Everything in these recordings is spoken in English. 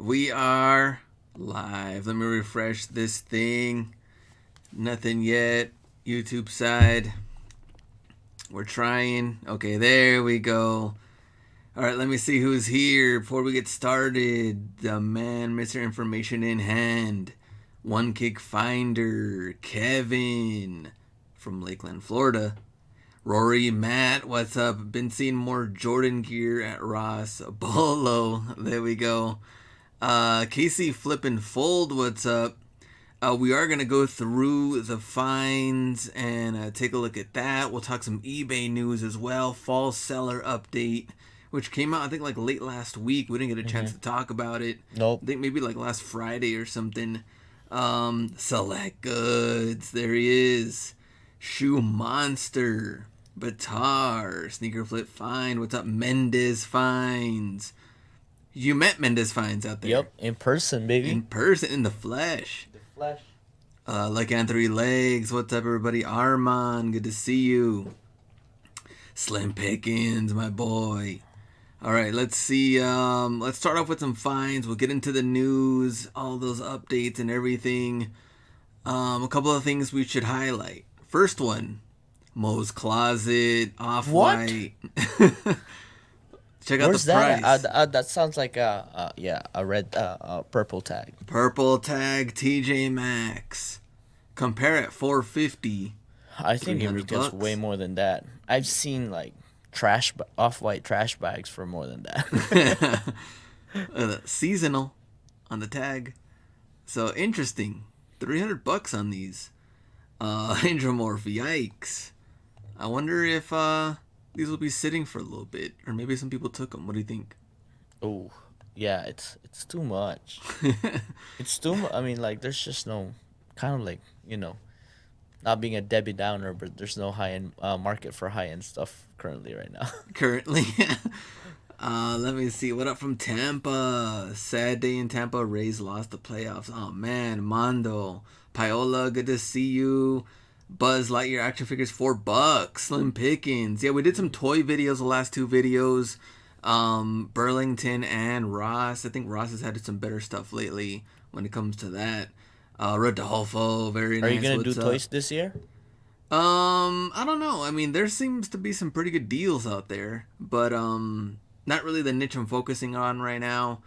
We are live. Let me refresh this thing. Nothing yet. YouTube side. We're trying. Okay, there we go. All right, let me see who's here before we get started. The man, Mr. Information in Hand. One Kick Finder. Kevin from Lakeland, Florida. Rory, Matt, what's up? Been seeing more Jordan gear at Ross. Bolo, there we go. Casey Flippin' Fold, what's up? We are going to go through the finds and take a look at that. We'll talk some eBay news as well. Fall seller update, which came out, I think, like late last week. We didn't get a chance to talk about it. Nope. I think maybe like last Friday or something. Select Goods, there he is. Shoe Monster. Batar. Sneaker Flip Find. What's up? Mendez Finds. You met Mendez Finds out there. Yep, in person, baby. In person, in the flesh. Like Anthony Legs. What's up, everybody? Armand, good to see you. Slim Pickens, my boy. All right, let's see. Let's start off with some finds. We'll get into the news, all those updates and everything. A couple of things we should highlight. First one, Moe's Closet, Off-White. Check out Where's the price. that sounds like a red purple tag. Purple tag, TJ Maxx. Compare at $450. I think it retails $300. way more than that. I've seen like off-white trash bags for more than that. Seasonal on the tag. So interesting. $300 on these. Andromorph, yikes. I wonder if these will be sitting for a little bit, or maybe some people took them. What do you think? Oh, yeah, it's too much. It's too much. I mean, like, there's just no kind of like, not being a Debbie Downer, but there's no high-end market for high-end stuff currently right now. Currently. Let me see. What up from Tampa? Sad day in Tampa. Rays lost the playoffs. Oh, man. Mondo. Paola, good to see you. Buzz Lightyear action figures, $4. Slim Pickens. Yeah, we did some toy videos the last two videos. Burlington and Ross. I think Ross has had some better stuff lately when it comes to that. Rodolfo, very nice. Are you going to What's do up? toys this year? I don't know. I mean, there seems to be some pretty good deals out there, but not really the niche I'm focusing on right now.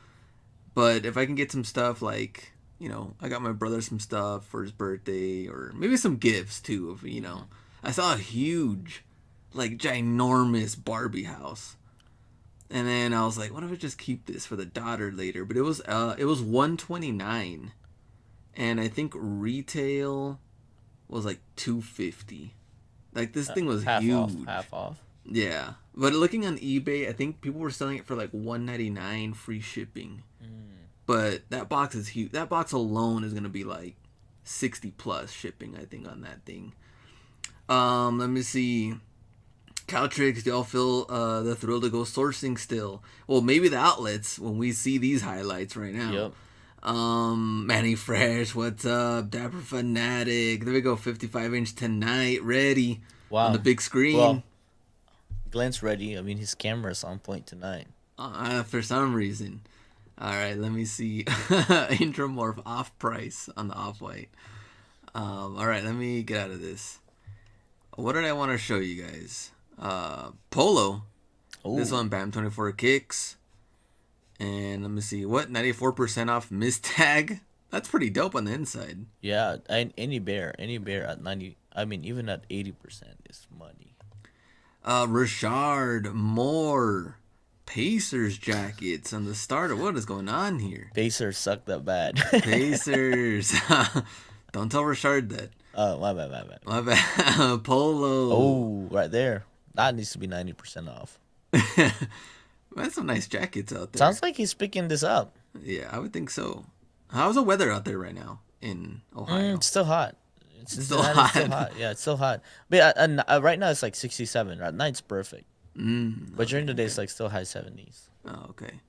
But if I can get some stuff like, I got my brother some stuff for his birthday, or maybe some gifts too. If I saw a huge, like ginormous Barbie house, and then I was like, what if I just keep this for the daughter later? But it was $129, and I think retail was like $250. Like this thing was huge. Half off. Yeah, but looking on eBay, I think people were selling it for like $199 free shipping. But that box is huge. That box alone is gonna be like 60 plus shipping, I think, on that thing. Let me see. Caltrix, do y'all feel the thrill to go sourcing still? Well, maybe the outlets when we see these highlights right now. Yep. Manny Fresh, what's up? Dapper Fanatic. There we go, 55-inch tonight, ready. Wow. On the big screen. Well, Glenn's ready. I mean, his camera's on point tonight. For some reason. All right, let me see. Intramorph off price on the Off-White. All right, let me get out of this. What did I want to show you guys? Polo. Ooh. This one, Bam 24 Kicks. And let me see. What? 94% off Mistag? That's pretty dope on the inside. Yeah, and any bear at 90. I mean, even at 80% is money. Richard Moore. Pacers jackets on the starter. What is going on here? Pacers suck that bad. Pacers. Don't tell Richard that. Oh, my bad. My bad. Polo. Oh, right there. That needs to be 90% off. That's some nice jackets out there. Sounds like he's picking this up. Yeah, I would think so. How's the weather out there right now in Ohio? It's still hot. It's still hot. Yeah, it's still hot. But right now it's like 67. At night's perfect. But during the day it's like still high 70s. Oh, okay.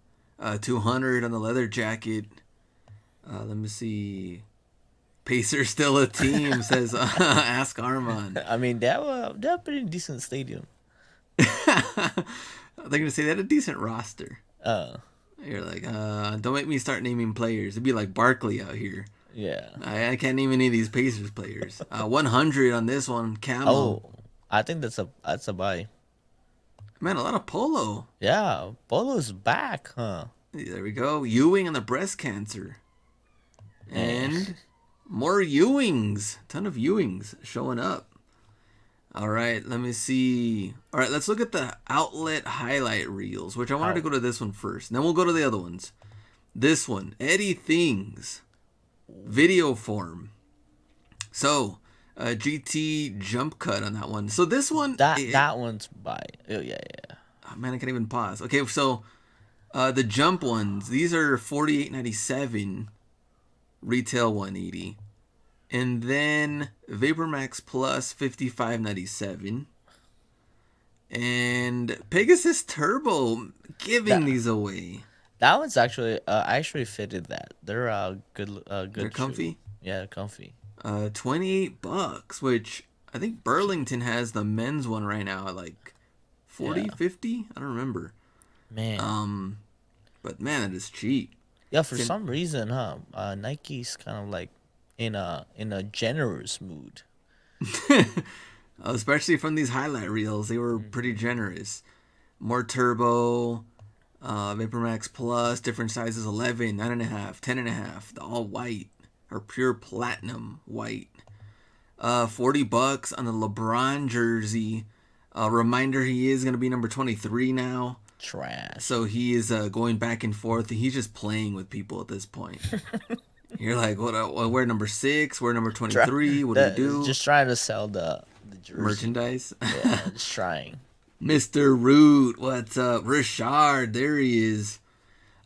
200 on the leather jacket. Let me see. Pacers still a team, says Ask Armand. I mean, they have a pretty decent stadium. They're going to say they had a decent roster. You're like, don't make me start naming players. It'd be like Barkley out here. Yeah. I can't name any of these Pacers players. 100 on this one, Camo. Oh, I think that's a buy. Man, a lot of Polo. Yeah, Polo's back, huh? There we go. Ewing on the breast cancer. Man. And more Ewings. Ton of Ewings showing up. All right, let me see. All right, let's look at the outlet highlight reels, which I wanted to go to this one first. Then we'll go to the other ones. This one, Eddie Things, video form. So, GT jump cut on that one. So this one, that one's buy. Oh yeah. Oh, man, I can't even pause. Okay, so the jump ones, these are $48.97, retail $180. And then VaporMax Plus $55.97. And Pegasus Turbo giving these away. That one's actually I actually fitted that. They're good. They're comfy. Shoe. Yeah, they're comfy. $28, which I think Burlington has the men's one right now at like 40, 50. I don't remember. Man. But man, it is cheap. Yeah, for some reason, huh? Nike's kind of like in a generous mood. Especially from these highlight reels, they were pretty generous. More turbo, VaporMax Plus, different sizes: 11, 9.5, 10.5, the all white or pure platinum white. $40 on the LeBron jersey. Reminder, he is gonna be number 23 now. Trash. So he is going back and forth. He's just playing with people at this point. You're like, what? We're number 6. We're number 23. What do we do? Just trying to sell the jersey. Merchandise. Yeah, just trying. Mr. Root, what's up? Richard, there he is.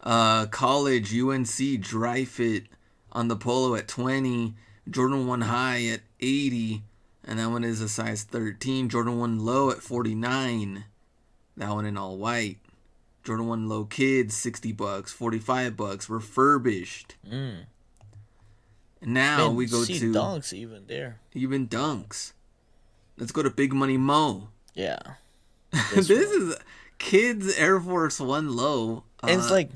College, UNC, dry fit on the Polo at 20. Jordan 1 high at 80. And that one is a size 13. Jordan 1 low at 49. That one in all white. Jordan 1 low kids, $60, $45, refurbished. And now Man, we go see to dunks even there. Even dunks. Let's go to Big Money Mo. Yeah. This is kids Air Force 1 low. It's like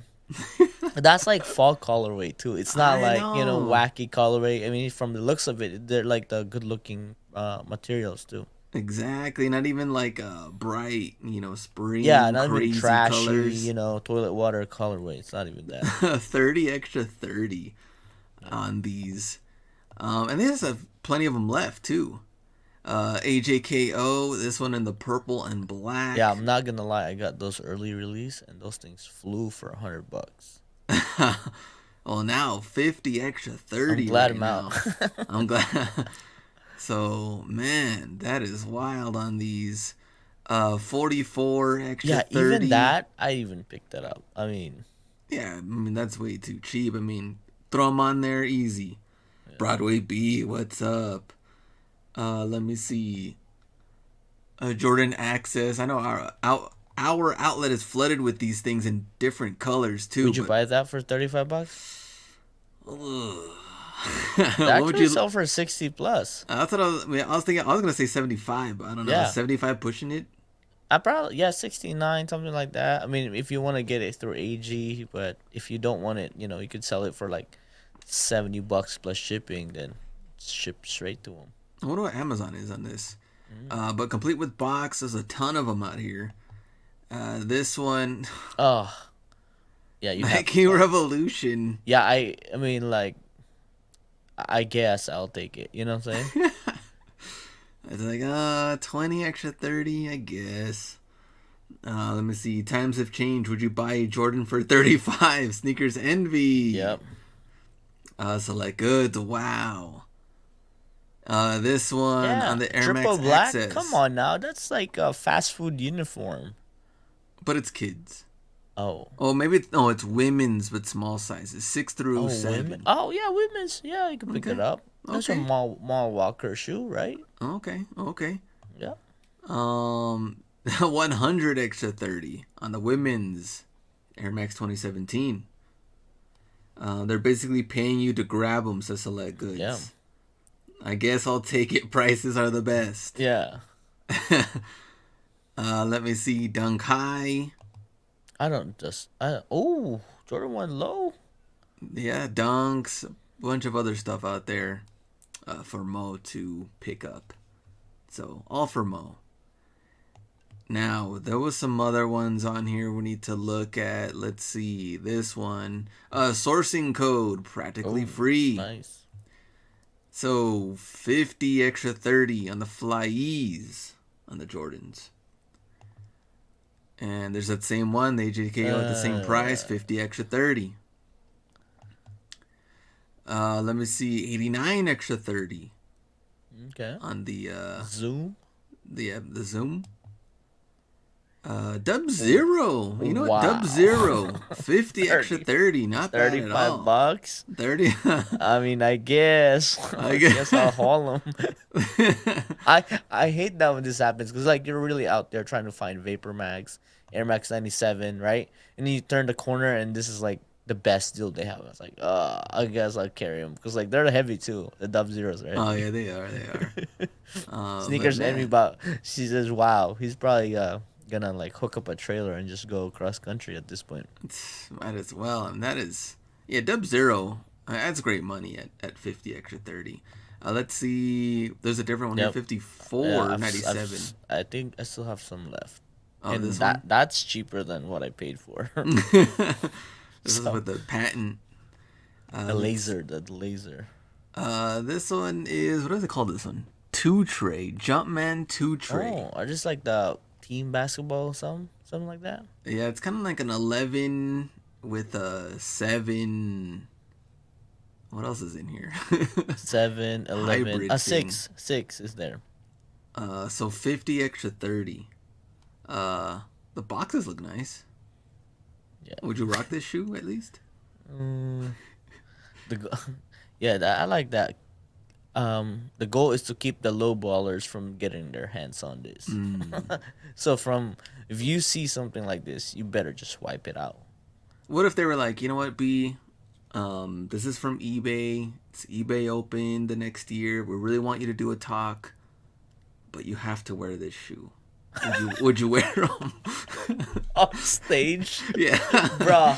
that's like fall colorway too. It's not like wacky colorway. I mean, from the looks of it, they're like the good looking materials too. Exactly, not even like bright, spring. Yeah, not crazy even trashy, colors. Toilet water colorway. It's not even that. 30 extra 30 on these, and there's plenty of them left too. AJKO, this one in the purple and black. Yeah, I'm not gonna lie. I got those early release, and those things flew for $100. Well, now 50 extra 30. I'm glad right I'm now. out. I'm glad. So, man, that is wild on these. 44 extra 30. Yeah, even that, I even picked that up. I mean, yeah, that's way too cheap. Throw them on there easy. Yeah. Broadway B, what's up? Let me see. Jordan Access. I know our outlet is flooded with these things in different colors too. Would you buy that for $35? That What could sell for $60+. That's what I was thinking. I was gonna say 75, but I don't know. Yeah. 75 pushing it. I probably 69, something like that. I mean, if you want to get it through AG, but if you don't want it, you could sell it for like $70 plus shipping, then ship straight to them. I wonder what Amazon is on this. But complete with box, there's a ton of them out here. This one. Oh, yeah, you Nike Revolution. Yeah, I mean, like, I guess I'll take it. You know what I'm saying? It's like 20 extra 30, I guess. Let me see. Times have changed. Would you buy a Jordan for 35? Sneakers Envy. Yep. Select goods. Wow. This one on the Air Max Black. Access. Come on now, that's like a fast food uniform. But it's kids. Oh. Oh, maybe it's women's, but small sizes, 6 through 7. Women? Oh yeah, women's. Yeah, you can pick it up. That's a mall Walker shoe, right? Okay. Yeah. 100 extra 30 on the women's Air Max 2017. They're basically paying you to grab them, says Select Goods. Yeah. I guess I'll take it. Prices are the best. Yeah. Let me see. Dunk High. I don't just. Oh, Jordan 1 low. Yeah, Dunks, a bunch of other stuff out there for Mo to pick up. So all for Mo. Now, there was some other ones on here we need to look at. Let's see. This one. Sourcing code, practically Oh, free. nice. So 50 extra 30 on the Flyes on the Jordans. And there's that same one, the AJKO at the same price, Uh, 50 extra 30. Let me see, 89 extra 30 okay. on the Zoom. the Zoom. Dub Zero. You know what? Dub Wow. Zero. 50 extra 30, 30. Not bad at 35 all. bucks. 30. I mean, I guess. I I guess I'll guess. haul them. I hate that when this happens because like you're really out there trying to find Vapor Max, Air Max 97, right? And then you turn the corner and this is like the best deal they have. I was like, I guess I'll carry them because like they're heavy too. The Dub Zeros are Oh, heavy. yeah, they are. They are. But Sneakers envy man, about. She says, "Wow, he's probably gonna like hook up a trailer and just go cross country at this point." might as well. And that is, yeah, Dub Zero. That's great money at 50 extra 30. Let's see. There's a different one here, Yep. Yeah, 54.97. I think I still have some left, Oh, and this one? that's cheaper than what I paid for. This is So with the patent. the laser, the laser. This one is, what is it called? This one, two tray, Jumpman two tray. Oh, I just like the team basketball, something like that. Yeah, it's kind of like an 11 with a 7. What else is in here? 7, 11, Hybrid a thing. 6 is there. So 50 extra 30. The boxes look nice. Yeah. Would you rock this shoe at least? Mm, the go- yeah, I like that. The goal is to keep the low ballers from getting their hands on this. So from if you see something like this, you better just wipe it out. What if they were like, you know what, B? This is from eBay. It's eBay open the next year. We really want you to do a talk, but you have to wear this shoe. Would you wear them? Off stage, Yeah. bro.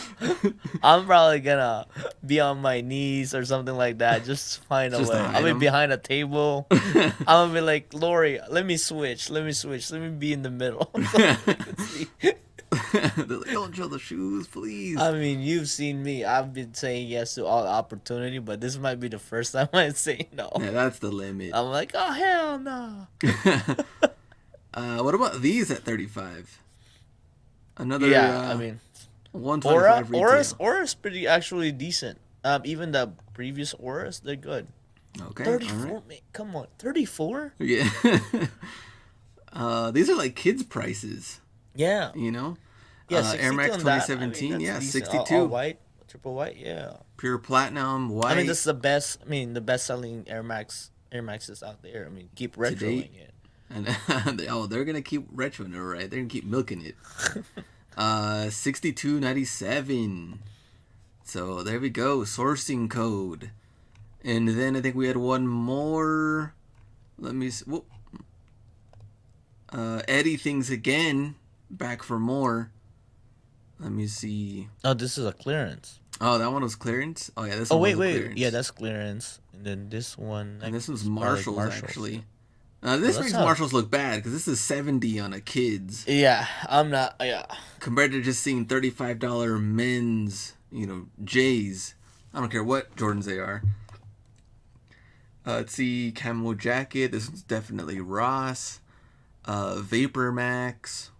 I'm probably gonna be on my knees or something like that. Just find a Just way. to hide I'll be 'em? behind a table. I'm gonna be like, Lori, let me switch. Let me be in the middle. So I can see. They're like, don't show the shoes, please. I mean, you've seen me. I've been saying yes to all opportunity, but this might be the first time I say no. Yeah, that's the limit. I'm like, oh hell no. What about these at 35? Another Yeah, I mean, 125 retail. Aura's pretty actually decent. Even the previous Auras, they're good. Okay, 34, all right. man, come on, 34. Yeah. These are like kids' prices, Yeah, you know? yeah, Air 62 Max on that. I mean, 2017, that's yeah, decent. 62. All white, triple white, yeah. Pure platinum, white. I mean, this is the best. I mean, the best selling Air Maxes out there. I mean, keep To date. retroing it. And they're gonna keep retroing it, right? They're gonna keep milking it. 62.97. So there we go, sourcing code. And then I think we had one more. Let me see. Whoop. Eddie things again. Back for more. Let me see. Oh, this is a clearance. Oh, that one was clearance. Oh yeah, this Oh one was wait, clearance. yeah, that's clearance. And then this one, And this next was is probably Marshalls actually. This Well, that's makes how- Marshalls look bad because this is 70 on a kids Yeah, I'm not. Yeah, compared to just seeing $35 men's, J's. I don't care what Jordans they are. Let's see, camo jacket. This one's definitely Ross. Vapor Max.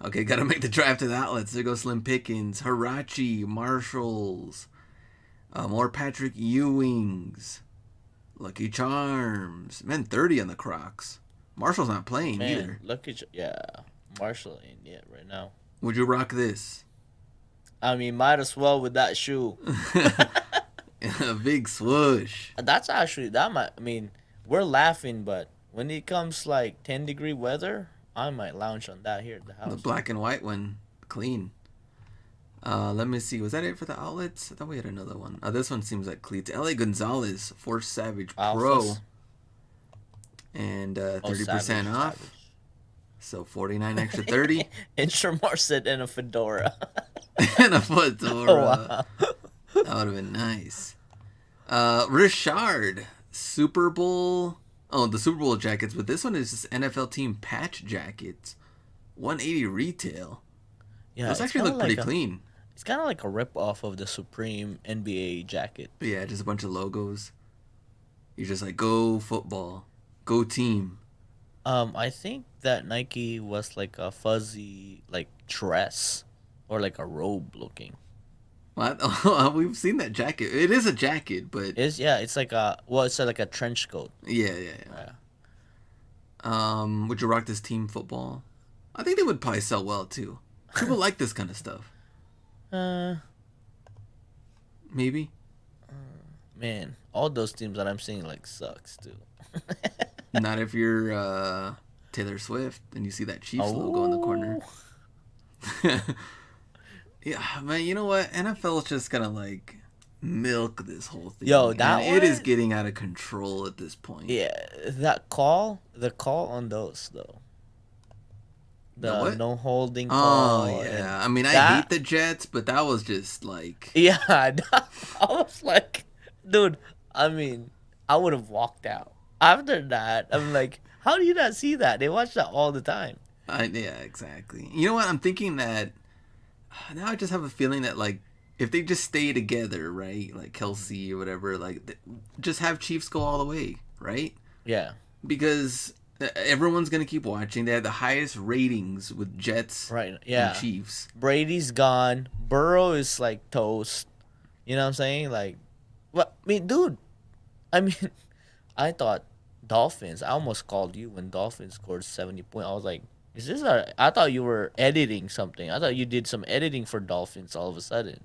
Okay, gotta make the drive to the outlets. There goes Slim Pickens, Hirachi, Marshalls. More Patrick Ewings. Lucky Charms. Man, 30 on the Crocs. Marshall's not playing man, either. look at you. Yeah, Marshall ain't yet right now. Would you rock this? I mean, might as well with that shoe. A big swoosh. That's actually that might. I mean, we're laughing, but when it comes like 10-degree weather, I might lounge on that here at the house. The black and white one. Clean. Let me see. Was that it for the outlets? I thought we had another one. This one seems like cleats. LA Gonzalez, Force Savage Pro. Alphas. And Oh, 30% Savage, off. Savage. So 49 extra 30 Intramar said and a fedora. and a Oh fedora. wow. That would have been nice. Richard, Super Bowl. Oh, the Super Bowl jackets, but this one is just NFL team patch jackets. 180 retail. Yeah, Those it's actually kind look of pretty like a clean. it's kind of like a rip off of the Supreme NBA jacket. Yeah, just a bunch of logos. You're just like, go football, go team. I think that Nike was like a fuzzy like dress or like a robe looking. What? We've seen that jacket. It is a jacket, but It's like it's like a trench coat. yeah, yeah, yeah. Yeah. Would you rock this team football? I think they would probably sell well too. People like this kind of stuff. Uh, Maybe. man, all those teams that I'm seeing like sucks too. Not if you're Taylor Swift and you see that Chiefs logo in the corner. Yeah, man, you know what? NFL is just gonna like milk this whole thing. Yo, that And it is one- getting out of control at this point. Yeah, the call on those though. The The what? no holding Oh call. yeah. and I mean, I that- hate the Jets, but that was just like Yeah, I was like, dude. I mean, I would have walked out after that. I'm like, how do you not see that? They watch that all the time. yeah, exactly. You know what? I'm thinking that now I just have a feeling that like if they just stay together, right? Like Kelsey or whatever, like just have Chiefs go all the way, right? Yeah, Because everyone's gonna keep watching. They have the highest ratings with Jets right. Yeah, and Chiefs. Brady's gone. Burrow is like toast. You know what I'm saying? Like, what? I mean, dude. I mean, I thought Dolphins. I almost called you when Dolphins scored 70 points. I was like, is this a? I thought you were editing something. I thought you did some editing for Dolphins all of a sudden.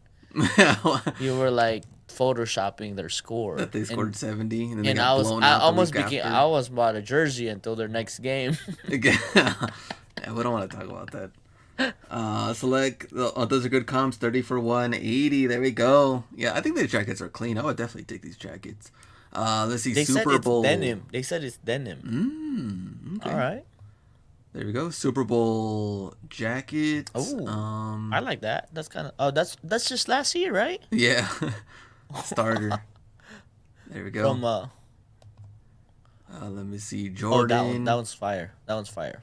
You were like photoshopping their score. That they scored 70 and then they And got blown I out almost the week became, after. I almost bought a jersey until their next game. Yeah, we don't want to talk about that. Select. Oh, those are good comps. 30 for 180. There we go. Yeah, I think these jackets are clean. I would definitely take these jackets. Let's see. They Super said Bowl. it's denim. They said it's denim. Okay. All right. There we go. Super Bowl jackets. Oh, I like that. That's kind of. Oh, that's just last year, right? Yeah. Starter. There we go. From Let me see. oh, Jordan. that one's fire. That one's fire.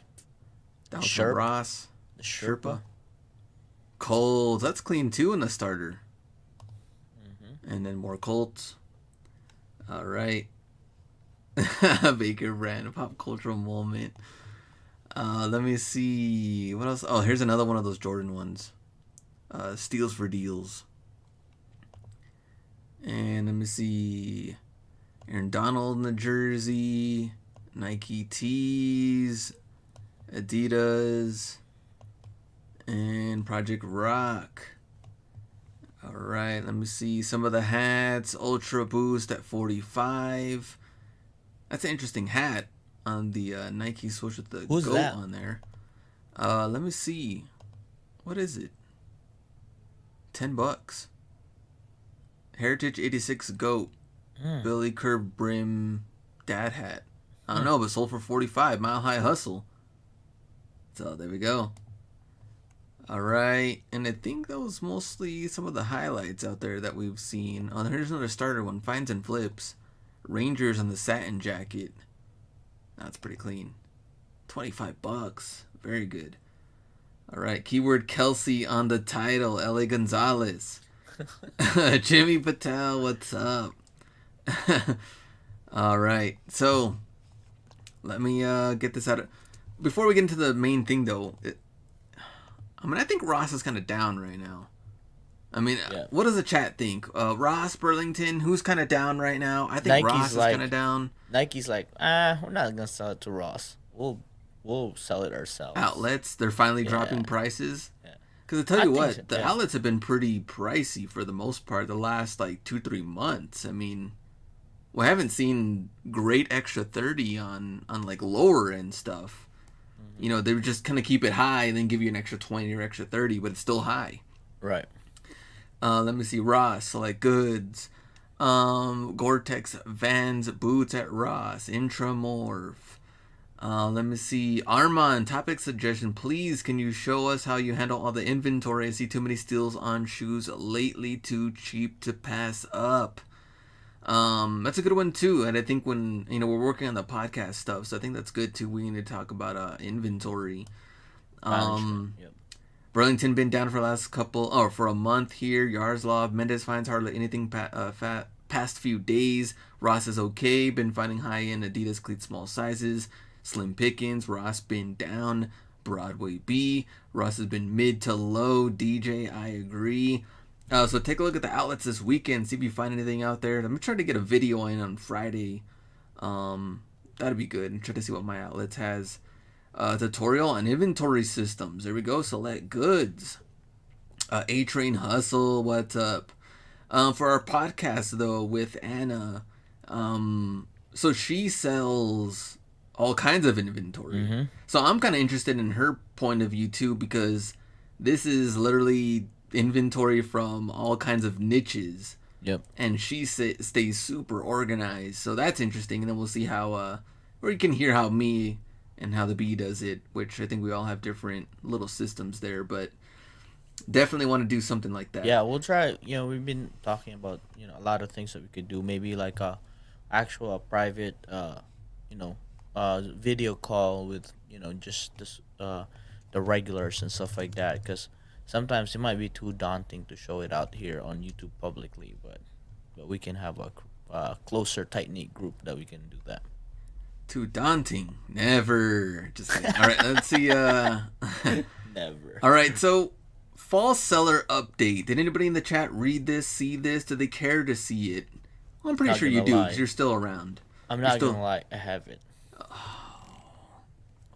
That was Sherp. from Ross. The Sherpa. Colts. That's clean too in the starter. Mm-hmm. And then more Colts. All right. Baker brand pop cultural moment. Let me see what else. Oh, here's another one of those Jordan ones. Steals for deals. And let me see. Aaron Donald in the jersey. Nike tees. Adidas. And Project Rock. All right, let me see some of the hats. Ultra Boost at 45. That's an interesting hat on the Nike swoosh with the Who's goat that? on there. Let me see. What is it? $10. Heritage 86 goat. Billy Curb brim dad hat. I don't know, but sold for 45. Mile High Hustle. So there we go. All right, and I think that was mostly some of the highlights out there that we've seen. Oh, here's another starter one. Finds and flips. Rangers on the satin jacket. That's pretty clean. $25. Very good. All right, keyword Kelsey on the title. LA Gonzalez. Jimmy Patel, what's up? All right, so let me get this out of... Before we get into the main thing, though, I think Ross is kind of down right now. I mean, Yeah. what does the chat think? Ross, Burlington, who's kind of down right now? I think Nike's Ross is like- kind of down. Nike's like, we're not gonna sell it to Ross. We'll sell it ourselves. Outlets, they're finally Yeah. dropping prices. Yeah. Because I tell I you think what, so, the yeah. outlets have been pretty pricey for the most part the last, 2-3 months. I mean, we haven't seen great extra 30 on lower end stuff. You know, they would just kind of keep it high and then give you an extra 20 or extra 30, but it's still high. Right. Let me see. Ross, Select Goods. Gore-Tex Vans boots at Ross. Intramorph. Let me see. Armand, topic suggestion. Please, can you show us how you handle all the inventory? I see too many steals on shoes lately. Too cheap to pass up. That's a good one too. And I think when we're working on the podcast stuff, so I think that's good too. We need to talk about inventory. Management. Yep. Burlington been down for the last for a month here. Yaroslav, Mendez finds hardly anything past few days. Ross is okay. Been finding high-end Adidas cleats small sizes. Slim pickings. Ross been down. Broadway B. Ross has been mid to low. DJ, I agree. So take a look at the outlets this weekend. See if you find anything out there. I'm going to try to get a video in on Friday. That'd be good. And try to see what my outlets has. Tutorial on inventory systems. There we go. Select goods. A-Train Hustle. What's up? For our podcast though with Anna, so she sells all kinds of inventory. Mm-hmm. So I'm kind of interested in her point of view too, because this is literally inventory from all kinds of niches. Yep. And she stays super organized. So that's interesting. And then we'll see how, or you can hear how me and how the bee does it, which I think we all have different little systems there, but definitely want to do something like that. Yeah, we'll try. We've been talking about a lot of things that we could do. Maybe like a private video call with just this the regulars and stuff like that. Because sometimes it might be too daunting to show it out here on YouTube publicly, but we can have a closer, tight knit group that we can do that. Too daunting? Never. Just kidding. All right, let's see. Never. All right, so fall seller update. Did anybody in the chat read this, see this? Do they care to see it? Well, I'm pretty Not sure you gonna do lie. because you're still around. I'm not gonna lie, I haven't.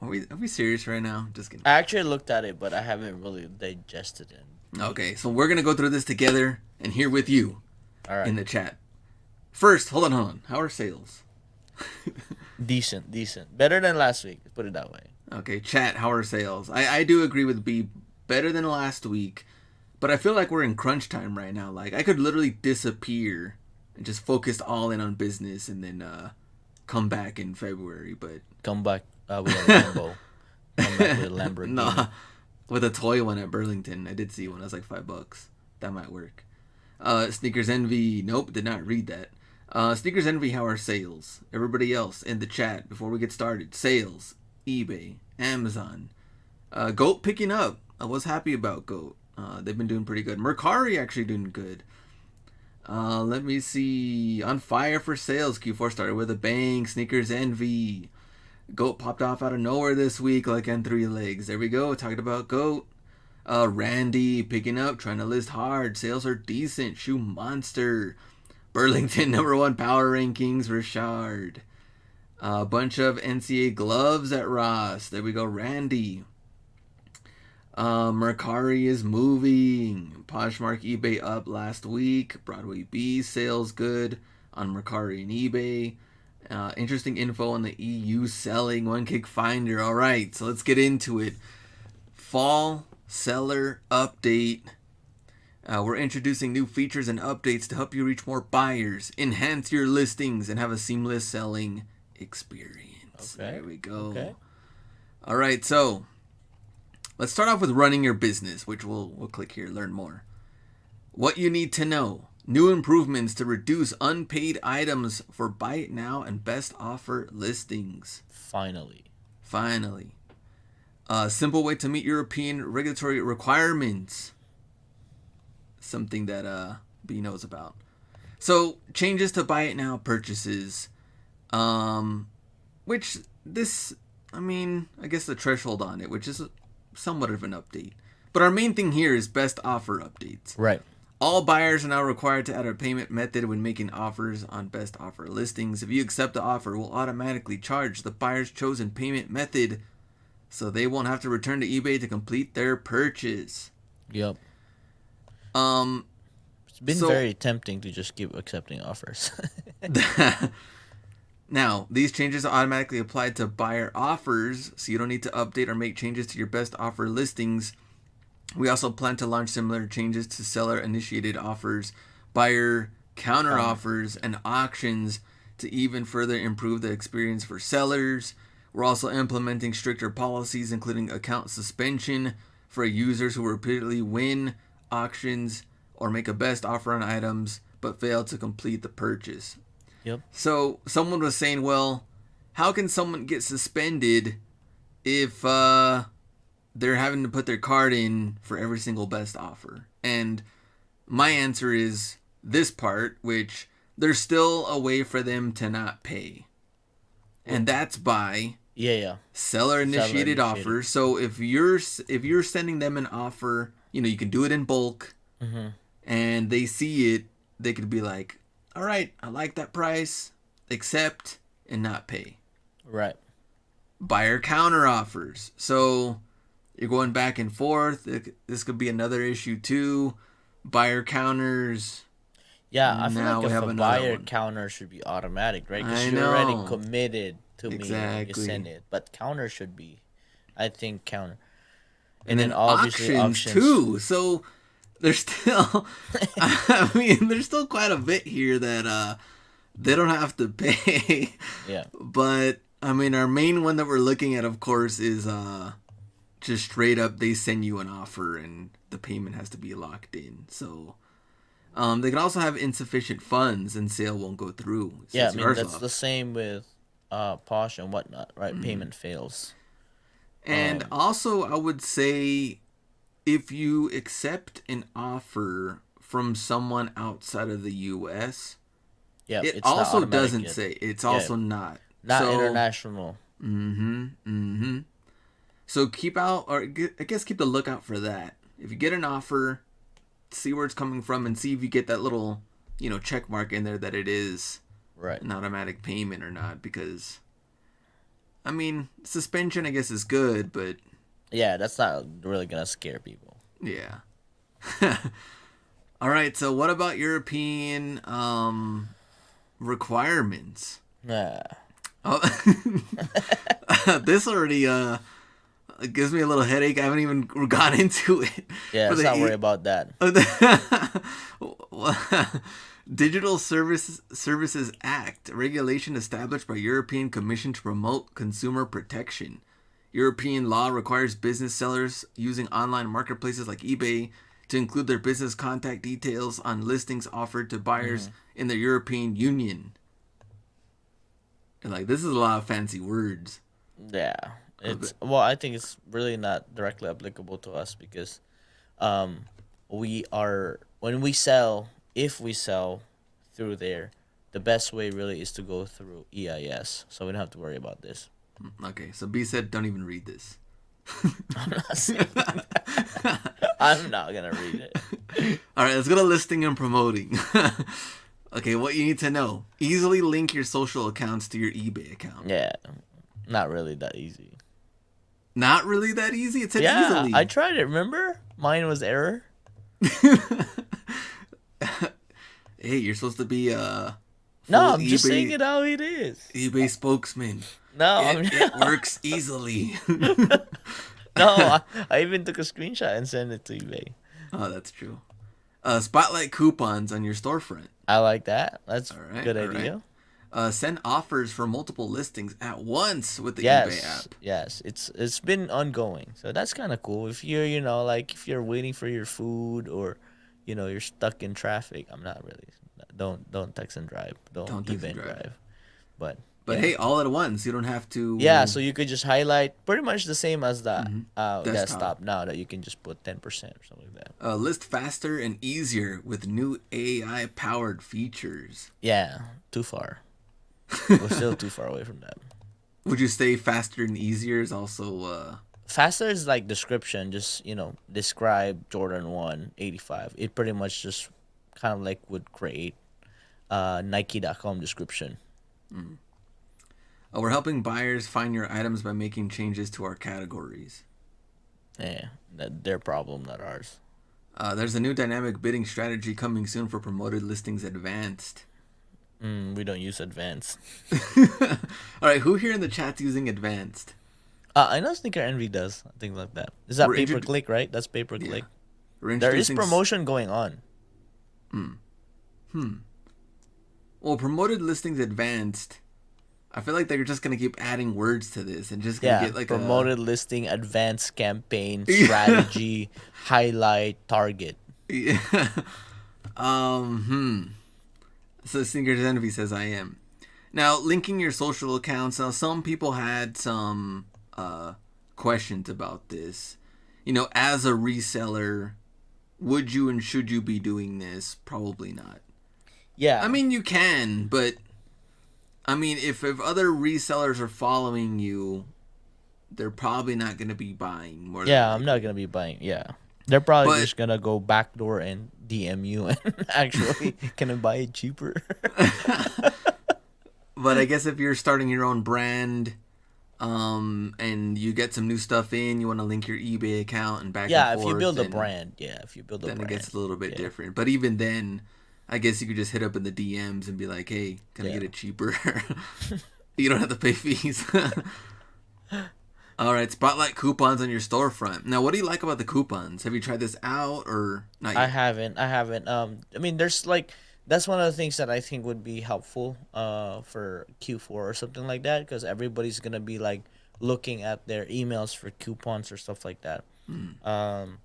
Are we serious right now? Just kidding. I actually looked at it, but I haven't really digested it. Okay, so we're gonna go through this together and here with you All right. in the chat. First, hold on. How are sales? Decent. Better than last week. Put it that way. Okay, chat, how are sales? I do agree with B, better than last week, but I feel like we're in crunch time right now. Like, I could literally disappear and just focus all in on business and then come back in February, but... Come back with a Lambo. Come back with a Lamborghini. Nah, with a toy one at Burlington. I did see one. That was like $5. That might work. Sneakers Envy, nope, did not read that. Sneakers Envy, how are sales? Everybody else in the chat, before we get started. Sales, eBay, Amazon. Goat picking up. I was happy about Goat. They've been doing pretty good. Mercari actually doing good. Let me see. On fire for sales. Q4 started with a bang. Sneakers Envy. Goat popped off out of nowhere this week like N3 legs. There we go. Talking about Goat. Randy picking up, trying to list hard. Sales are decent. Shoe Monster. Burlington #1 power rankings, Richard. A bunch of NCA gloves at Ross. There we go, Randy. Mercari is moving. Poshmark eBay up last week. Broadway B sales good on Mercari and eBay. Interesting info on the EU selling. One Kick Finder. All right, so let's get into it. Fall seller update. We're introducing new features and updates to help you reach more buyers, enhance your listings, and have a seamless selling experience. Okay. There we go. Okay. All right, so let's start off with running your business, which we'll click here, learn more. What you need to know. New improvements to reduce unpaid items for buy it now and best offer listings. Finally. A simple way to meet European regulatory requirements. Something that B knows about. So changes to buy it now purchases, which this, I guess the threshold on it, which is somewhat of an update. But our main thing here is best offer updates. Right. All buyers are now required to add a payment method when making offers on best offer listings. If you accept the offer, we'll automatically charge the buyer's chosen payment method, so they won't have to return to eBay to complete their purchase. Yep. It's been very tempting to just keep accepting offers. Now, these changes are automatically applied to buyer offers, so you don't need to update or make changes to your best offer listings. We also plan to launch similar changes to seller-initiated offers, buyer counter offers, and auctions to even further improve the experience for sellers. We're also implementing stricter policies, including account suspension for users who repeatedly win auctions or make a best offer on items but fail to complete the purchase. Yep. So someone was saying, well, how can someone get suspended if they're having to put their card in for every single best offer? And my answer is this part, which there's still a way for them to not pay. And that's by seller initiated offers. So if you're sending them an offer, you can do it in bulk, and they see it, they could be like, all right, I like that price, accept and not pay. Right. Buyer counter offers. So you're going back and forth. This could be another issue too. Buyer counters. Yeah, I feel like if a buyer counter should be automatic, right? Because you're already committed to me when you send it. But counter should be, I think, counter. And then obviously auctions too. So there's still, there's still quite a bit here that they don't have to pay. Yeah. But our main one that we're looking at, of course, is just straight up they send you an offer and the payment has to be locked in. So they can also have insufficient funds and sale won't go through. Yeah, that's the same with Posh and whatnot, right? Mm-hmm. Payment fails. And also, I would say if you accept an offer from someone outside of the U.S., it also doesn't say. It's also not international. So keep the lookout for that. If you get an offer, see where it's coming from and see if you get that little, check mark in there that it is an automatic payment or not. Because, suspension, I guess, is good, but... Yeah, that's not really going to scare people. Yeah. All right, so what about European requirements? Oh, this already gives me a little headache. I haven't even got into it. Yeah, let's not worry about that. Digital Services Act, regulation established by European Commission to promote consumer protection. European law requires business sellers using online marketplaces like eBay to include their business contact details on listings offered to buyers in the European Union. And this is a lot of fancy words. Yeah. I think it's really not directly applicable to us because if we sell through there, the best way really is to go through EIS. So we don't have to worry about this. Okay, so B said don't even read this. I'm not saying that. I'm not going to read it. All right, let's go to listing and promoting. Okay, what you need to know. Easily link your social accounts to your eBay account. Yeah, not really that easy. Not really that easy? It said easily. I tried it, remember? Mine was error. Hey, you're supposed to be No, I'm just saying it how it is. eBay spokesman. No, it works easily. No, I even took a screenshot and sent it to eBay. Oh, that's true. Spotlight coupons on your storefront. I like that. That's a good idea. Right. Send offers for multiple listings at once with the eBay app. Yes, it's been ongoing, so that's kind of cool. If you're if you're waiting for your food or you're stuck in traffic, I'm not really. Don't text and drive. Don't text and drive. But hey, all at once. You don't have to. Yeah, so you could just highlight pretty much the same as the desktop now that you can just put 10% or something like that. List faster and easier with new AI-powered features. Yeah, too far. We're still too far away from that. Would you say faster and easier is also... Faster is like description, just, describe Jordan 1 85. It pretty much just kind of like would create Nike.com description. We're helping buyers find your items by making changes to our categories. Yeah, that's their problem, not ours. There's a new dynamic bidding strategy coming soon for promoted listings advanced. We don't use advanced. All right, who here in the chat's using advanced? I know Sneaker Envy does things like that. Is that pay-per-click, right? That's pay-per-click. Yeah. There is promotion going on. Well, promoted listings advanced, I feel like they're just gonna keep adding words to this and just gonna Yeah, get like a promoted listing, advanced campaign, yeah. strategy, highlight, target. Yeah. Hmm. So Sneakers Envy says I am. Now linking your social accounts. Now some people had some questions about this. As a reseller, would you and should you be doing this? Probably not. I Yeah, mean, you can, but I mean, if other resellers are following you, they're probably not going to be buying more than yeah, I'm not likely. gonna be buying. Yeah, they're probably But just gonna go backdoor and DM you and actually can I buy it cheaper? but I guess if you're starting your own brand, and you get some new stuff in, you want to link your eBay account and back and Yeah, if you forth, build a and brand, yeah, if you build a then it brand, gets a little bit yeah, different. But even then, I guess you could just hit up in the DMs and be like, "Hey, can I yeah. get it cheaper?" You don't have to pay fees. All right, spotlight coupons on your storefront. Now, what do you like about the coupons? Have you tried this out or not I yet? haven't. I haven't. I mean, there's like that's one of the things that I think would be helpful. For Q4 or something like that, because everybody's gonna be like looking at their emails for coupons or stuff like that. Mm, Um,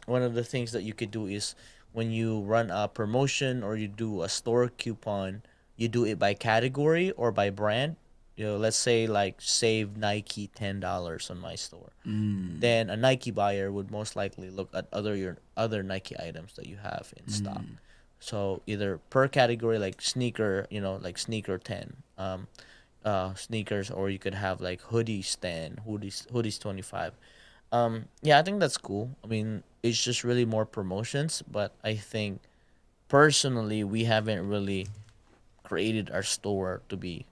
One of the things that you could do is when you run a promotion or you do a store coupon, you do it by category or by brand. Let's say like save Nike $10 on my store, mm, then a Nike buyer would most likely look at your other Nike items that you have in stock. mm, So either per category, like sneaker, like sneaker 10, sneakers, or you could have like hoodies 10, hoodies 25. Yeah, I think that's cool. I mean, it's just really more promotions, but I think personally we haven't really created our store to be,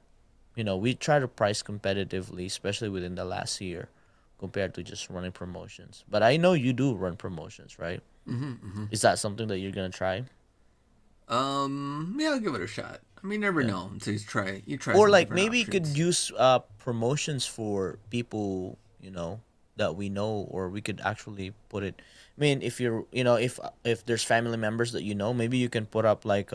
we try to price competitively, especially within the last year compared to just running promotions. But I know you do run promotions, right? mm-hmm. Is that something that you're gonna try? Yeah, I'll give it a shot. I mean, never Yeah. know until you try Or some like different maybe you could options. use promotions for people, that we know, or we could actually put it. I mean, if you're, if there's family members that maybe you can put up like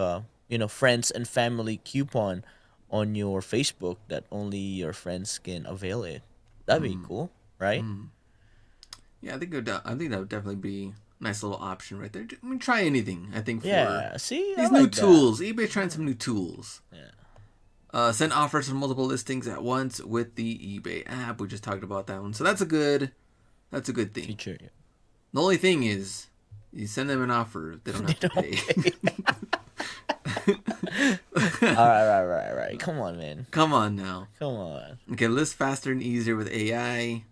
friends and family coupon on your Facebook that only your friends can avail it. That'd be Mm, cool, right? mm. Yeah, I think that would definitely be a nice little option right there. I mean, try anything. I think for Yeah. See, I these new like that. tools, eBay's trying some new tools. Yeah. Send offers from multiple listings at once with the eBay app. We just talked about that one, so that's a good thing. Feature. Yeah. The only thing is, you send them an offer, they don't They have to don't pay. pay. All right, right, right, right. Come on, man. Come on now. Come on. Okay, list faster and easier with AI.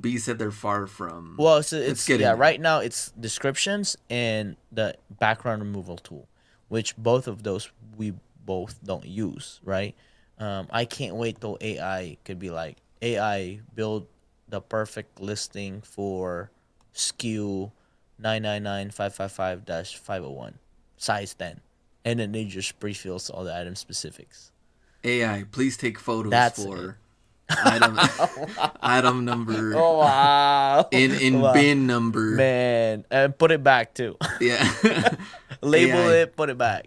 B said they're far from. Well, so It's it's getting yeah. there. Right now, it's descriptions and the background removal tool, which both of those we both don't use. Right. I can't wait till AI could be like AI build the perfect listing for SKU 999 555 501 size 10, and then they just pre-fills all the item specifics. AI, please take photos That's it. for item item number Oh wow. in Wow. bin number. Man, and put it back too. Yeah. Label AI, it, put it back.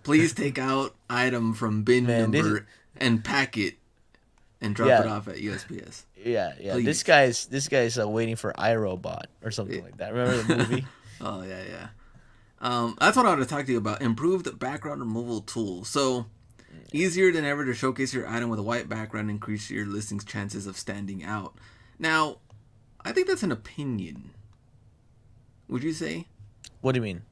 please take out item from bin Man, this number and pack it and drop it yeah, off at USPS. yeah. This Please. guy's this guy's waiting for iRobot or something like that. Remember the movie? Oh yeah, yeah. That's what I want to talk to you about. Improved background removal tool. So easier than ever to showcase your item with a white background, increase your listing's chances of standing out. Now, I think that's an opinion. Would you say? What do you mean?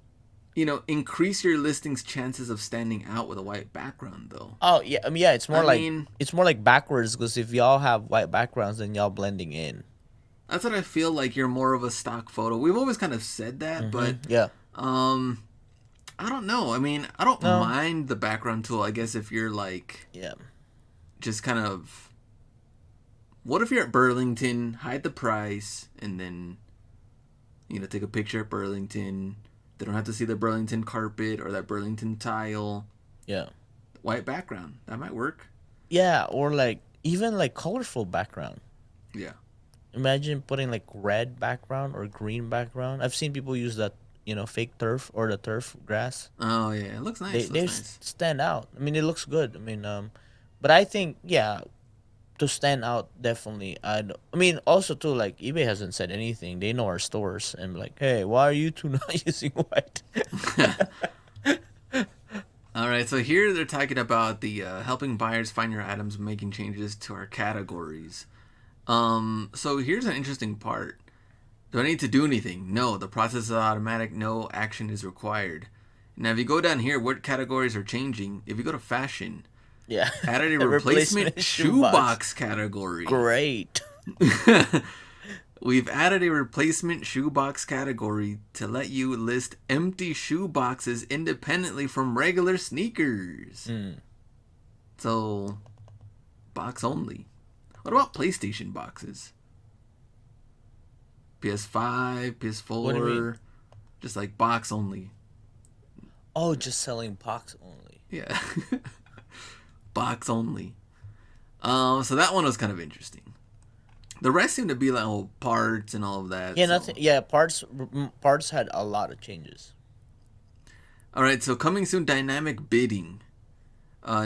Increase your listing's chances of standing out with a white background, though. Oh yeah, I mean yeah, it's I more like mean, backwards because if y'all have white backgrounds, then y'all blending in. that's what I feel like. You're more of a stock photo. We've always kind of said that, but Yeah. um, I don't know. I mean, I don't No. mind the background tool. I guess if you're like Yeah. just kind of, what if you're at Burlington, hide the price, and then take a picture at Burlington. They don't have to see the Burlington carpet or that Burlington tile. Yeah. White background. That might work. Yeah, or like even like colorful background. Yeah. Imagine putting like red background or green background. I've seen people use that, fake turf or the turf grass. Oh yeah, it looks They nice. they Looks nice. stand out. I mean, it looks good. I mean, But I think, yeah, to stand out, definitely. I mean, also too, like eBay hasn't said anything. They know our stores and be like, hey, why are you two not using white? All right, so here they're talking about the helping buyers find your items, making changes to our categories. So here's an interesting part. Do I need to do anything? No, the process is automatic. No action is required. Now, if you go down here, what categories are changing? If you go to fashion, Yeah, added a replacement replacement shoebox. shoebox category. Great. We've added a replacement shoebox category to let you list empty shoe boxes independently from regular sneakers. Mm. So, box only. What about PlayStation boxes? PS5, What do you mean? PS4, just like box only. Oh, just selling box only. Yeah. Box only. So that one was kind of interesting. The rest seem to be like parts and all of that. Yeah, So nothing. Yeah, parts had a lot of changes. all right, so coming soon, dynamic bidding.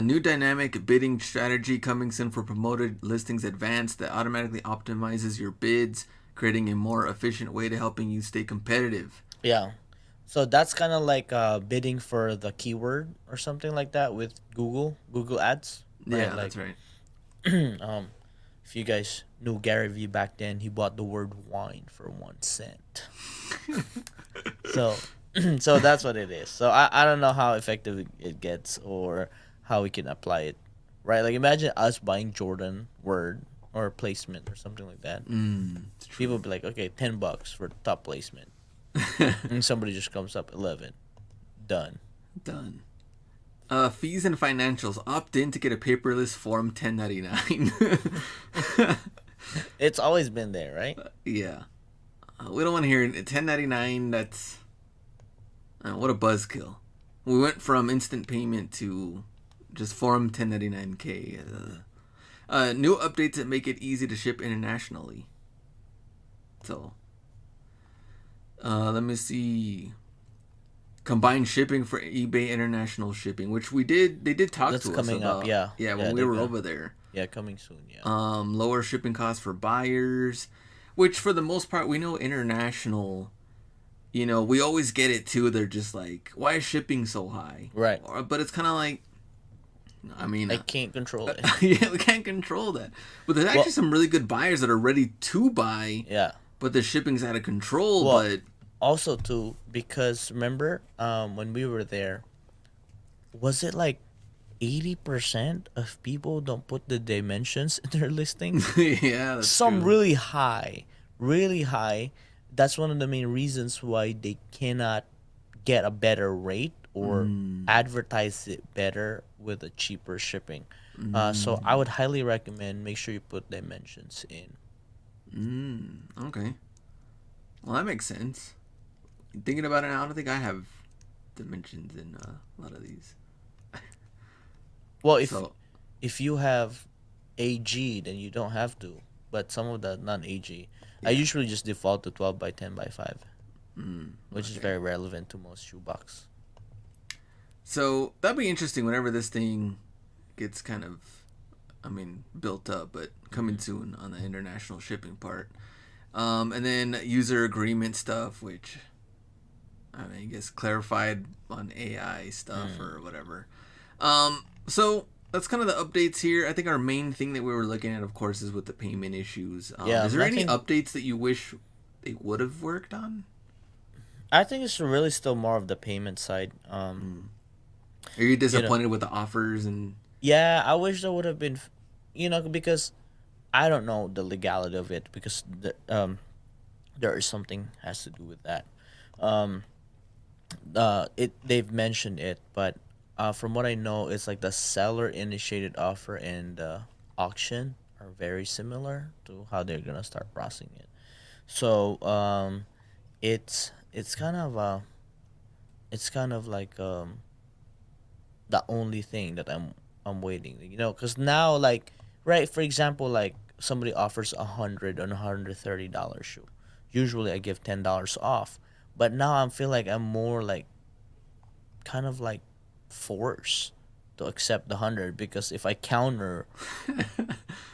New dynamic bidding strategy coming soon for promoted listings advanced that automatically optimizes your bids, creating a more efficient way to helping you stay competitive. Yeah. So that's kind of like bidding for the keyword or something like that with Google Ads, right? Yeah, Like, that's right. um, if you guys knew Gary Vee back then, he bought the word wine for 1 cent. So, so that's what it is. So I don't know how effective it gets or how we can apply it, right? Like imagine us buying Jordan word or placement or something like that. It's People true. would be like, okay, $10 for top placement, and somebody just comes up 11, done. Done. Fees and financials. Opt in to get a paperless Form 1099. It's always been there, right? Yeah. We don't want to hear 1099. That's. What a buzzkill. We went from instant payment to just Form 1099K. New updates that make it easy to ship internationally. So, let me see. Combined shipping for eBay international shipping, which we did. They did talk That's to us coming up. about. Yeah, Yeah, when yeah, we they're were gonna. over there. Yeah, coming soon. Yeah. Lower shipping costs for buyers, which for the most part we know international. We always get it too. They're just like, why is shipping so high? Right. But it's kind of like, I mean, I can't control it. yeah, we can't control that. But there's actually Well, some really good buyers that are ready to buy, yeah. but the shipping's out of control. Well, But also too because remember, when we were there, was it like 80% of people don't put the dimensions in their listings? yeah, that's Some true. really high, really high. That's one of the main reasons why they cannot get a better rate or advertise it better with a cheaper shipping. So I would highly recommend make sure you put dimensions in. Okay. Well, that makes sense. Thinking about it now, I don't think I have dimensions in a lot of these. Well, So, if you have AG, then you don't have to. But some of the non AG, I yeah. usually just default to 12 by 10 by 5, which is Okay. very relevant to most shoebox. So that'd be interesting whenever this thing gets kind of, built up, but coming soon on the international shipping part. And then user agreement stuff, which I guess clarified on AI stuff or whatever. So that's kind of the updates here. I think our main thing that we were looking at, of course, is with the payment issues. Yeah, Is there any nothing. updates that you wish they would have worked on? I think it's really still more of the payment side. Are you You know, disappointed with the offers and? yeah, I wish there would have been, because I don't know the legality of it because there is something has to do with that. Um, they've mentioned it, but from what I know, it's like the seller initiated offer and auction are very similar to how they're gonna start processing it. So it's kind of like the only thing that I'm waiting. Because now like right for example like somebody offers 100 on $130 shoe. Usually I give $10 off, but now I feel like I'm more like kind of like forced to accept the 100, because if I counter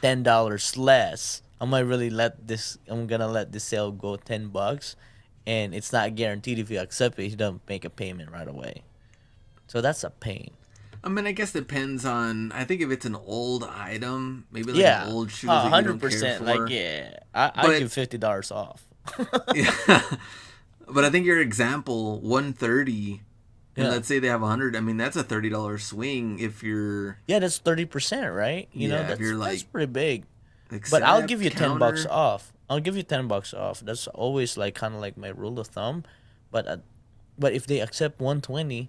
$10 less, I might really let this. I'm gonna let this sale go $10, and it's not guaranteed if you accept it. You don't make a payment right away, so that's a pain. I mean, I guess it depends on. I think if it's an old item, maybe like an Yeah, old shoes that you hundred don't care percent. Like, for. yeah, I But give $50 off. yeah, but I think your example 130, and Yeah, let's say they have 100. I mean, that's a $30 swing if you're yeah, that's 30%, right? if you're That's like pretty big. But I'll give accept you $10 counter, off. I'll give you $10 off. That's always like kind of like my rule of thumb. But but if they accept 120,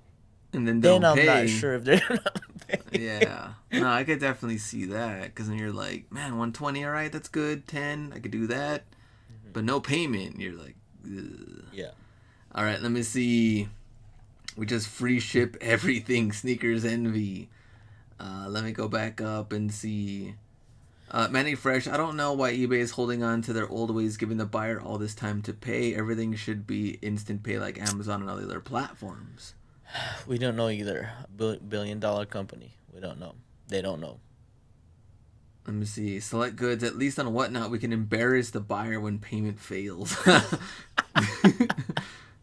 and then then don't I'm not pay. sure if they're gonna pay. Yeah, no, I could definitely see that because then you're like, man, 120, all right, that's good. 10, I could do that, but no payment. You're like, ugh. Yeah. All right, let me see. We just free ship everything. Sneakers Envy. Let me go back up and see. Manny Fresh, I don't know why eBay is holding on to their old ways, giving the buyer all this time to pay. Everything should be instant pay like Amazon and other platforms. We don't know either. $1 billion company. We don't know. They don't know. Let me see. Select goods. At least on Whatnot, we can embarrass the buyer when payment fails. That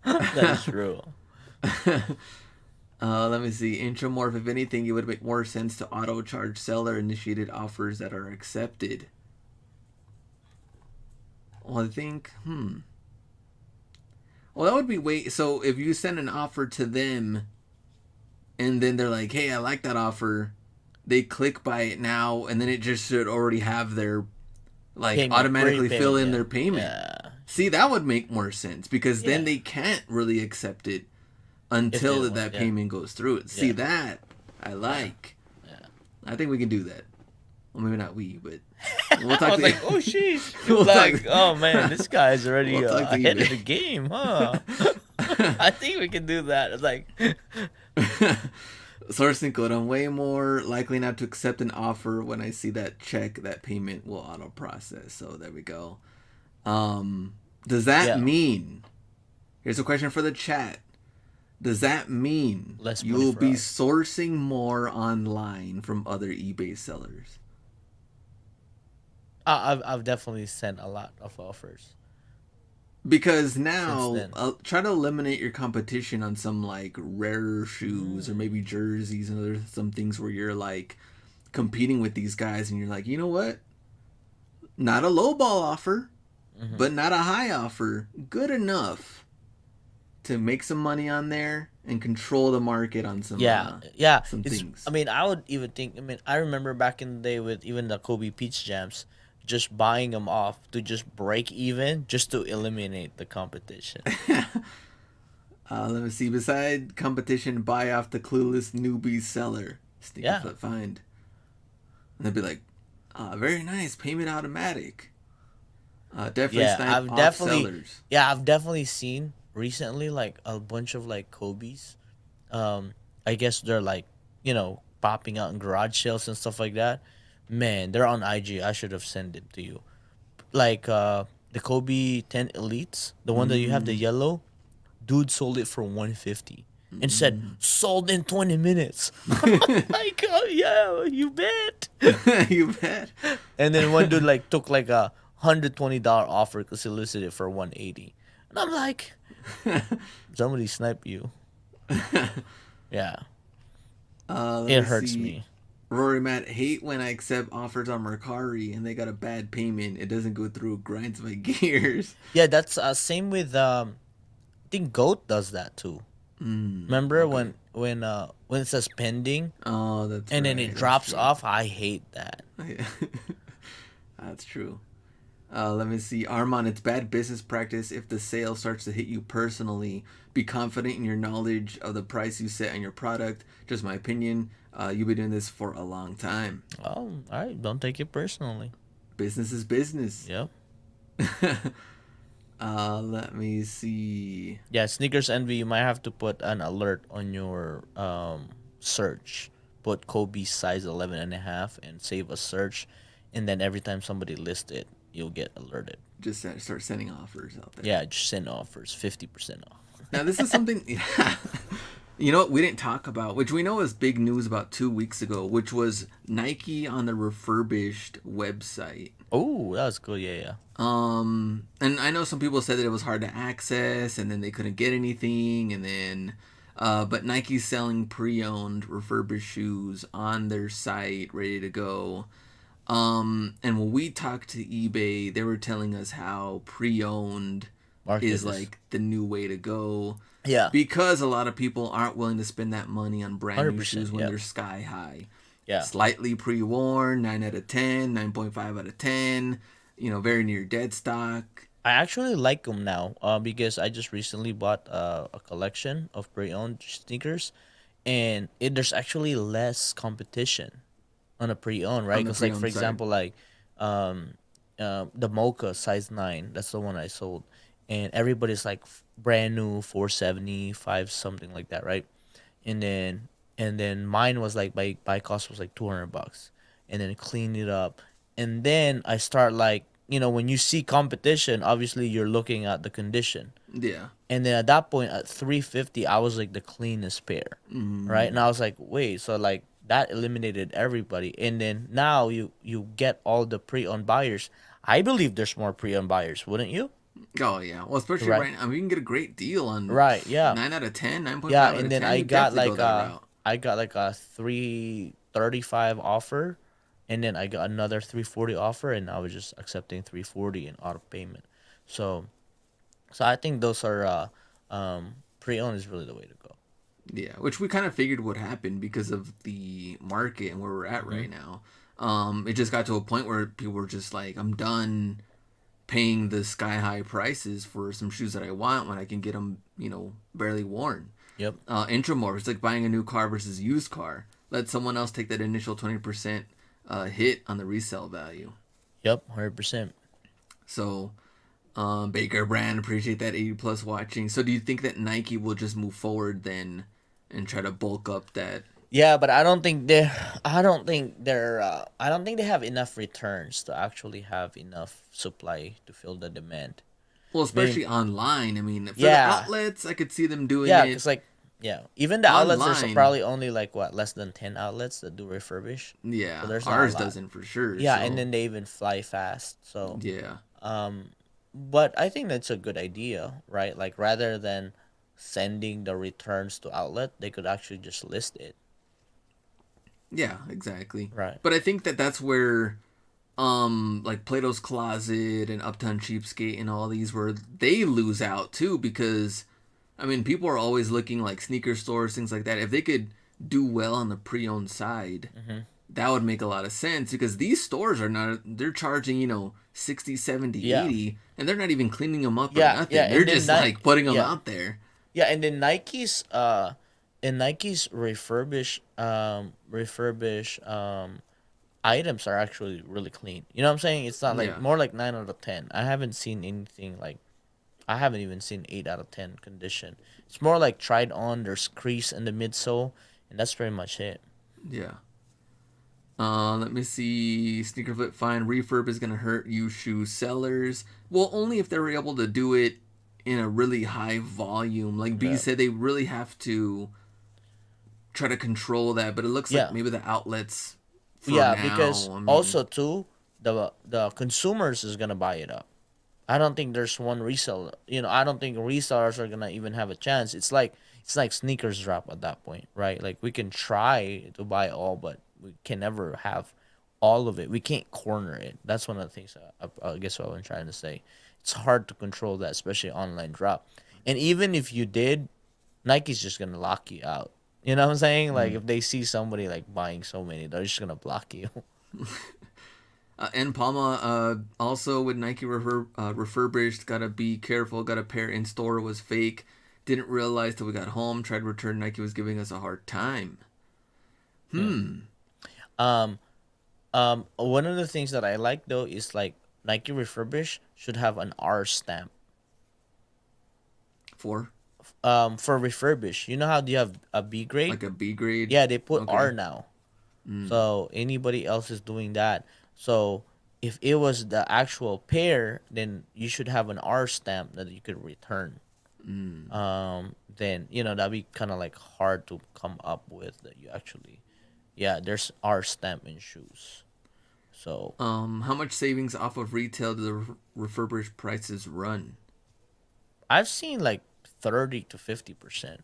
is true. Let me see. Intramorph, if anything, it would make more sense to auto charge seller initiated offers that are accepted. Well, I think, Well, that would be so if you send an offer to them and then they're like, hey, I like that offer, they click buy it now, and then it just should already have their, like, Payment, automatically fill in yeah. their payment. Yeah. See, that would make more sense because then Yeah. they can't really accept it If until they that yeah. payment goes through it. See, Yeah. that I like. Yeah. I think we can do that. Well, maybe not we, but we'll I talk was to like, oh sheesh. We'll Like, talk- oh man, this guy's already We'll talk to ahead of eBay. the game, huh? I think we can do that. It's like, Sourcing code. I'm way more likely not to accept an offer when I see that check. That payment will auto process. So there we go. Does that Yeah. mean? Here's a question for the chat. Does that mean Less you money will for be us. sourcing more online from other eBay sellers? I've definitely sent a lot of offers. Because Since now, then. try to eliminate your competition on some like rarer shoes or maybe jerseys and other some things where you're like competing with these guys and you're like, you know what? Not a low ball offer, but not a high offer. Good enough to make some money on there and control the market on some Yeah. some It's. things. I mean, I would even think. I mean, I remember back in the day with even the Kobe Peach Jams, just buying them off to just break even, just to eliminate the competition. Let me see. Beside competition, buy off the clueless newbie seller. Sneaky Yeah. flip find. And they'd be like, very nice, payment automatic. Definitely Yeah, snipe I've off definitely. sellers. Yeah, I've definitely seen recently like a bunch of like Kobe's. I guess they're like, popping out in garage sales and stuff like that. Man, they're on IG. I should have sent it to you. Like the Kobe 10 Elites, the one that you have the yellow, dude sold it for 150 and said sold in 20 minutes. Like, oh yeah, you bet. You bet. And then one dude like took like a $120 offer because he listed it for 180. And I'm like, somebody snipe you. Yeah, Let it me hurts see. me. Rory Matt, hate when I accept offers on Mercari and they got a bad payment. It doesn't go through. Grinds my gears. Yeah, that's same with I think Goat does that too. Remember when it says pending Oh, that's and then right. it That's drops true. off? I hate that. That's true. Let me see. Armand, it's bad business practice if the sale starts to hit you personally. Be confident in your knowledge of the price you set on your product. Just my opinion. You've been doing this for a long time. Oh, all right. Don't take it personally. Business is business. Yep. Let me see. Yeah, Sneakers Envy. You might have to put an alert on your search. Put Kobe size 11.5 and save a search, and then every time somebody lists it, you'll get alerted. Just start sending offers out there. Yeah, just send offers, 50% off. Now this is something. You know what we didn't talk about, which we know was big news about 2 weeks ago, which was Nike on the refurbished website. Oh, that was good. Yeah, yeah. And I know some people said that it was hard to access, and then they couldn't get anything, and then, but Nike's selling pre-owned refurbished shoes on their site, ready to go. And when we talked to eBay, they were telling us how pre-owned Market is is. like the new way to go Yeah, because a lot of people aren't willing to spend that money on brand new 100%. shoes when Yeah, they're sky high. yeah. Slightly pre-worn, 9 out of 10, 9.5 out of 10, very near dead stock. I actually like them now, because I just recently bought a collection of pre-owned sneakers, and there's actually less competition on a pre-owned, right? On the Because like for pre-owned side. example, like um, the Mocha size 9, that's the one I sold, and everybody's like brand new 475 something like that, right? And then mine was like by cost was like $200, and then clean it up, and then I start like when you see competition, obviously you're looking at the condition, Yeah. and then at that point at 350 I was like the cleanest pair, right? And I was like, wait, so like that eliminated everybody, and then now you get all the pre-owned buyers. I believe there's more pre-owned buyers, wouldn't you? Oh, yeah. Well, especially Right, right now. I mean, you can get a great deal on right, yeah. 9 out of 10, Yeah, 9.5 out and of then 10. You definitely go that route. I got like a 335 offer, and then I got another 340 offer, and I was just accepting 340 in auto payment. So I think those are pre-owned is really the way to go. Yeah, which we kind of figured would happen because of the market and where we're at Hmm. right now. It just got to a point where people were just like, I'm done paying the sky high prices for some shoes that I want when I can get them, barely worn. Yep. Intramorph, it's like buying a new car versus a used car. Let someone else take that initial 20% hit on the resale value. Yep. 100%. So, Baker Brand, appreciate that 80 plus watching. So, do you think that Nike will just move forward then and try to bulk up that? Yeah, but I don't think they're. I don't think they're. I don't think they have enough returns to actually have enough supply to fill the demand. Well, Maybe. especially online. I mean, for the Yeah. outlets, I could see them doing Yeah, it cause like yeah, even the outlets there's online. probably only like what less than 10 outlets that do refurbish, so Yeah, there's not a ours lot. doesn't for sure. Yeah, and So, then they even fly fast. So yeah. um, but I think that's a good idea, right? Like rather than sending the returns to outlet, they could actually just list it. Yeah, exactly. Right. But I think that that's where like Plato's Closet and Uptown Cheapskate and all these where they lose out too because I mean people are always looking like sneaker stores, things like that. If they could do well on the pre-owned side, Hmm. that would make a lot of sense because these stores are not they're charging, 60, 70, Yeah. 80 and they're not even cleaning them up or Yeah. Yeah. nothing. They're And then just like putting them yeah. out there. Yeah, and then Nike's refurbish items are actually really clean. You know what I'm saying? It's not like Yeah. more like 9 out of 10. I haven't seen anything like I haven't even seen 8 out of 10 condition. It's more like tried on. There's crease in the midsole, and that's pretty much it. Yeah. Let me see. Sneaker Flip Fine refurb is gonna hurt you shoe sellers. Well, only if they're able to do it in a really high volume. Like B Yeah, said, they really have to try to control that. But it looks like yeah, maybe the outlets for yeah. Because now. I mean, also too, the consumers is gonna buy it up. I don't think there's one reseller. I don't think resellers are gonna even have a chance. It's like sneakers drop at that point, right? Like we can try to buy all, but we can never have all of it. We can't corner it. That's one of the things I guess what I'm trying to say. It's hard to control that, especially online drop. And even if you did, Nike's just gonna lock you out. You know what I'm saying? Like mm. if they see somebody like buying so many, they're just gonna block you. And Palma also with Nike refurbished. Gotta be careful. Got a pair in store was fake. Didn't realize till we got home. Tried to return. Nike was giving us a hard time. Yeah. Hmm. Um, One of the things that I like though is like Nike refurbish should have an R stamp. For For refurbish, you know how do you have a B grade? like a B grade. Yeah, they put R Okay. now. Mm. So anybody else is doing that. So if it was the actual pair, then you should have an R stamp that you could return. then that'd be kind of like hard to come up with that you actually, yeah, there's our stamp in shoes. So How much savings off of retail do the refurbished prices run? I've seen like 30 to 50%.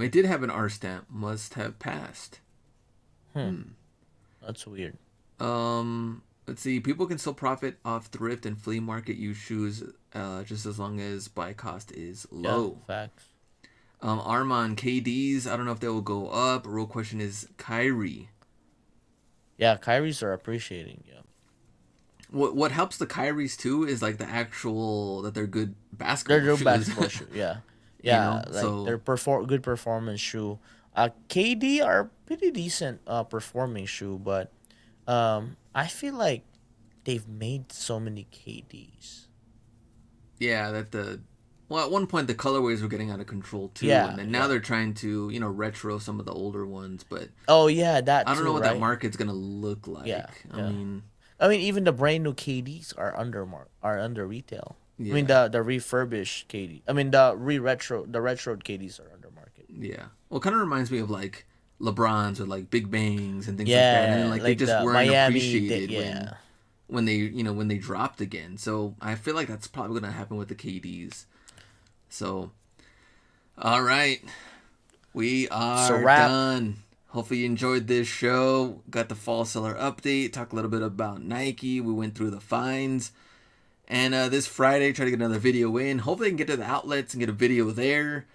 It did have an R stamp. Must have passed. That's weird. Let's see. People can still profit off thrift and flea market used shoes, just as long as buy cost is Yeah, low. facts. Armand KDs. I don't know if they will go up. Real question is Kyrie. Yeah, Kyries are appreciating. Yeah, What helps the Kyries too is like the actual that they're good they're basketball their shoes. basketball shoe. Yeah, You yeah, know, like so they're good performance shoe. KD are pretty decent performing shoe, but I feel like they've made so many KDs. yeah, that the well at one point the colorways were getting out of control too, and Yeah, then now yeah. they're trying to retro some of the older ones, but Oh yeah, that I don't know too, what that right? market's gonna look Yeah, like. I yeah. mean, I mean, even the brand new KDs are under retail. I mean, yeah, the refurbished KD. I mean, the retro KDs are under market. yeah. Well, it kind of reminds me of like LeBrons with like big bangs and things like that, and then Yeah, like they like just the weren't Miami. appreciated Yeah. when they when they dropped again. So I feel like that's probably gonna happen with the KDs. So all right, we It's a are wrap. done. Hopefully you enjoyed this show. Got the fall seller update. Talk a little bit about Nike. We went through the fines. And this Friday, try to get another video in. Hopefully, I can get to the outlets and get a video there.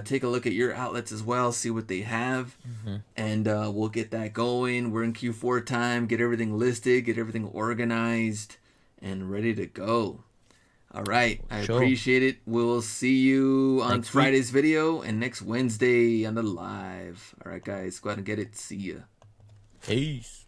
Take a look at your outlets as well, see what they have, Hmm. and we'll get that going. We're in Q4 time. Get everything listed, get everything organized, and ready to go. All right, I Sure. appreciate it. We'll see you on Next week. Friday's video and next Wednesday on the live. All right, guys, go ahead and get it. See ya. Peace.